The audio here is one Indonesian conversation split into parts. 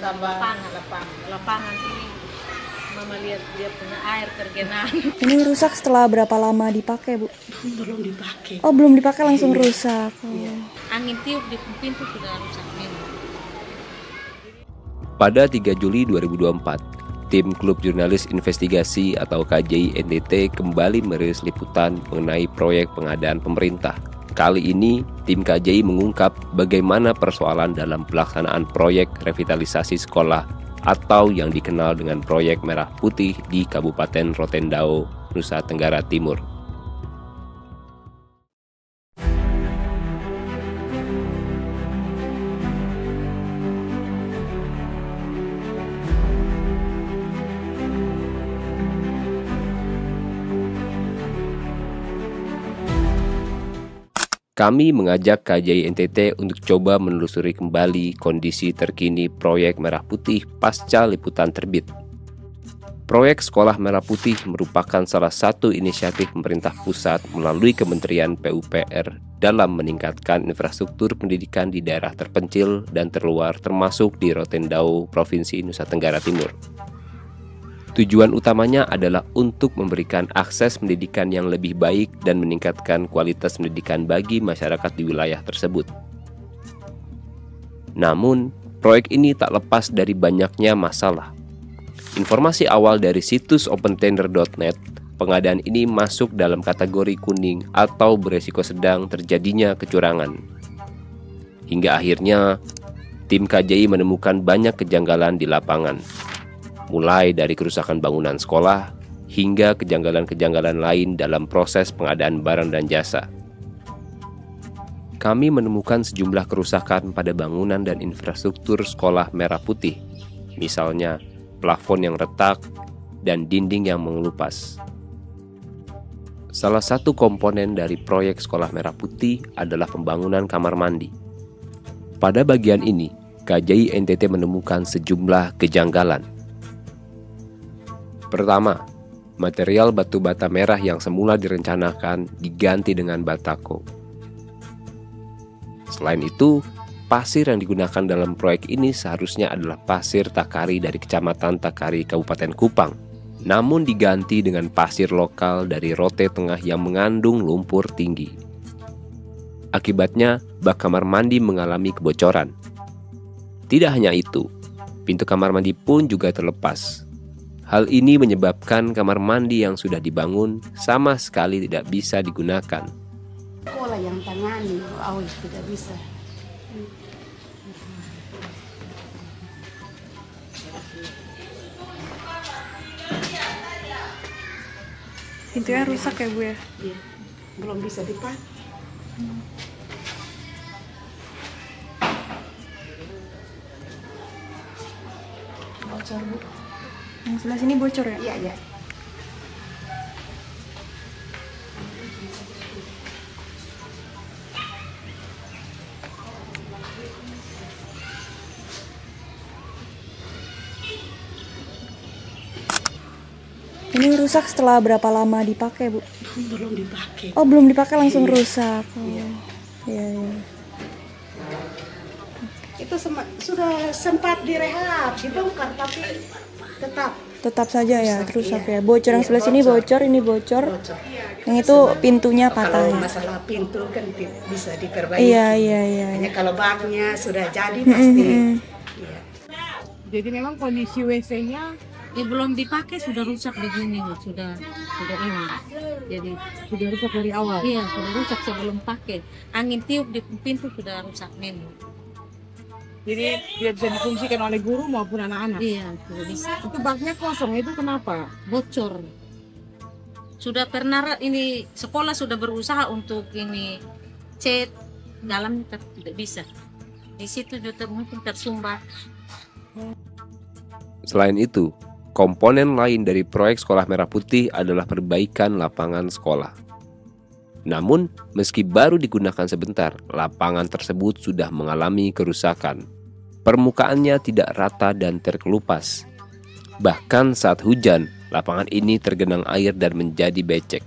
tambah lapangan ini. Mama lihat dia punya air tergenang. Ini rusak setelah berapa lama dipakai, Bu? Belum dipakai. Oh, belum dipakai langsung rusak. Oh. Iya. Angin tiup di pintu sudah rusak memang. Pada 3 Juli 2024, tim Klub Jurnalis Investigasi atau KJI NTT kembali merilis liputan mengenai proyek pengadaan pemerintah. Kali ini, tim KJI mengungkap bagaimana persoalan dalam pelaksanaan proyek revitalisasi sekolah atau yang dikenal dengan proyek Merah Putih di Kabupaten Rotendao, Nusa Tenggara Timur. Kami mengajak KJI NTT untuk coba menelusuri kembali kondisi terkini proyek Merah Putih pasca liputan terbit. Proyek Sekolah Merah Putih merupakan salah satu inisiatif pemerintah pusat melalui Kementerian PUPR dalam meningkatkan infrastruktur pendidikan di daerah terpencil dan terluar termasuk di Rotendao, Provinsi Nusa Tenggara Timur. Tujuan utamanya adalah untuk memberikan akses pendidikan yang lebih baik dan meningkatkan kualitas pendidikan bagi masyarakat di wilayah tersebut. Namun, proyek ini tak lepas dari banyaknya masalah. Informasi awal dari situs opentender.net, pengadaan ini masuk dalam kategori kuning atau beresiko sedang terjadinya kecurangan. Hingga akhirnya, tim KJI menemukan banyak kejanggalan di lapangan. Mulai dari kerusakan bangunan sekolah hingga kejanggalan-kejanggalan lain dalam proses pengadaan barang dan jasa. Kami menemukan sejumlah kerusakan pada bangunan dan infrastruktur sekolah Merah Putih, misalnya plafon yang retak dan dinding yang mengelupas. Salah satu komponen dari proyek Sekolah Merah Putih adalah pembangunan kamar mandi. Pada bagian ini, KJI NTT menemukan sejumlah kejanggalan. Pertama, material batu bata merah yang semula direncanakan diganti dengan batako. Selain itu, pasir yang digunakan dalam proyek ini seharusnya adalah pasir Takari dari Kecamatan Takari, Kabupaten Kupang, namun diganti dengan pasir lokal dari Rote Tengah yang mengandung lumpur tinggi. Akibatnya, bak kamar mandi mengalami kebocoran. Tidak hanya itu, pintu kamar mandi pun juga terlepas. Hal ini menyebabkan kamar mandi yang sudah dibangun sama sekali tidak bisa digunakan. Sekolah yang tangani, awas tidak bisa. Pintunya rusak ya, Bu ya? Iya, belum bisa dipakai. Bocor, Bu. Yang sebelah sini bocor ya? Iya, iya. Ini rusak setelah berapa lama dipakai, Bu? Belum dipakai. Oh, belum dipakai langsung rusak. Oh. Iya. Iya, iya. Itu sudah sempat direhab, dibongkar, tapi tetap saja ya rusak, rusak iya. ya. Bocor yang Iya, sebelah sini bocor, ini bocor. Yang itu pintunya patah kalau ya. masalah pintu kan bisa diperbaiki. Iya. Hanya kalau baknya sudah jadi pasti. Iya. Jadi memang kondisi WC-nya belum dipakai sudah rusak begini, sudah ini. Jadi sudah rusak dari awal. Iya, sudah rusak sebelum pakai. Angin tiup di pintu sudah rusak memang. Jadi tidak bisa difungsikan oleh guru maupun anak-anak. Iya, tidak bisa. Itu baknya kosong, itu kenapa? Bocor. Sudah pernah ini sekolah sudah berusaha untuk ini cat dalam tidak bisa. Di situ juga mungkin tersumbat. Selain itu, komponen lain dari proyek Sekolah Merah Putih adalah perbaikan lapangan sekolah. Namun, meski baru digunakan sebentar, lapangan tersebut sudah mengalami kerusakan. Permukaannya tidak rata dan terkelupas. Bahkan saat hujan, lapangan ini tergenang air dan menjadi becek.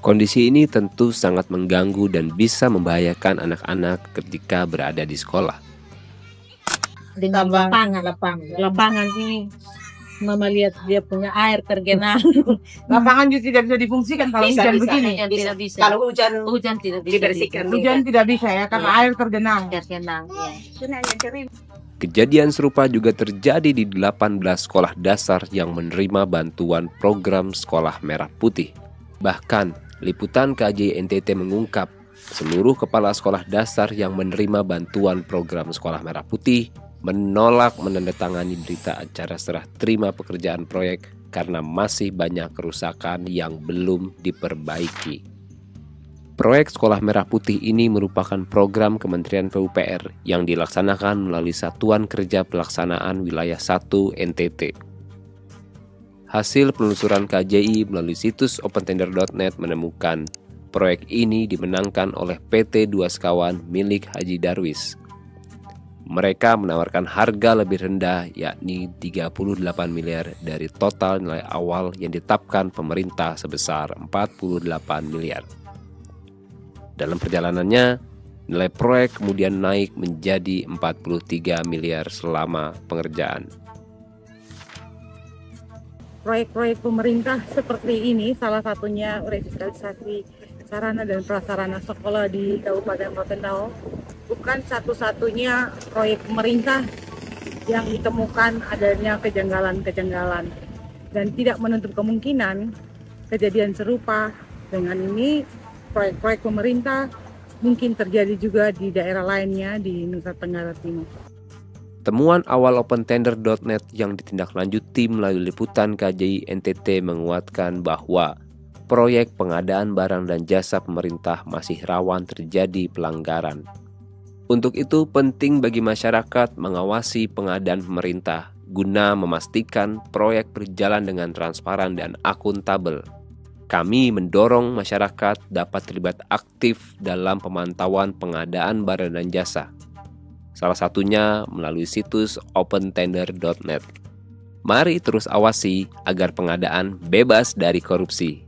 Kondisi ini tentu sangat mengganggu dan bisa membahayakan anak-anak ketika berada di sekolah. dengan Tambah lapangan. lapangan. Lapangan ini Mama lihat dia punya air tergenang. Lapangan juga tidak bisa difungsikan kalau Bisa, hujan bisa. begini. Yang tidak bisa. Kalau hujan Hujan tidak bisa dibersihkan. Hujan tidak bisa ya karena air tergenang. tergenang. Ya. Sudah yang kering. Kejadian serupa juga terjadi di 18 sekolah dasar yang menerima bantuan program Sekolah Merah Putih. Bahkan, liputan KJI NTT mengungkap seluruh kepala sekolah dasar yang menerima bantuan program Sekolah Merah Putih menolak menandatangani berita acara serah terima pekerjaan proyek karena masih banyak kerusakan yang belum diperbaiki. Proyek Sekolah Merah Putih ini merupakan program Kementerian PUPR yang dilaksanakan melalui Satuan Kerja Pelaksanaan Wilayah 1 NTT. Hasil penelusuran KJI melalui situs opentender.net menemukan proyek ini dimenangkan oleh PT Dua Sekawan milik Haji Darwis. Mereka menawarkan harga lebih rendah yakni 38 miliar dari total nilai awal yang ditetapkan pemerintah sebesar 48 miliar. Dalam perjalanannya, nilai proyek kemudian naik menjadi 43 miliar selama pengerjaan. Proyek-proyek pemerintah seperti ini salah satunya revitalisasi sarana dan prasarana sekolah di Kabupaten Rotendao bukan satu-satunya proyek pemerintah yang ditemukan adanya kejanggalan-kejanggalan dan tidak menutup kemungkinan kejadian serupa dengan ini proyek-proyek pemerintah mungkin terjadi juga di daerah lainnya di Nusa Tenggara Timur. Temuan awal opentender.net yang ditindaklanjuti melalui liputan KJI NTT menguatkan bahwa proyek pengadaan barang dan jasa pemerintah masih rawan terjadi pelanggaran. Untuk itu penting bagi masyarakat mengawasi pengadaan pemerintah guna memastikan proyek berjalan dengan transparan dan akuntabel. Kami mendorong masyarakat dapat terlibat aktif dalam pemantauan pengadaan barang dan jasa. Salah satunya melalui situs opentender.net. Mari terus awasi agar pengadaan bebas dari korupsi.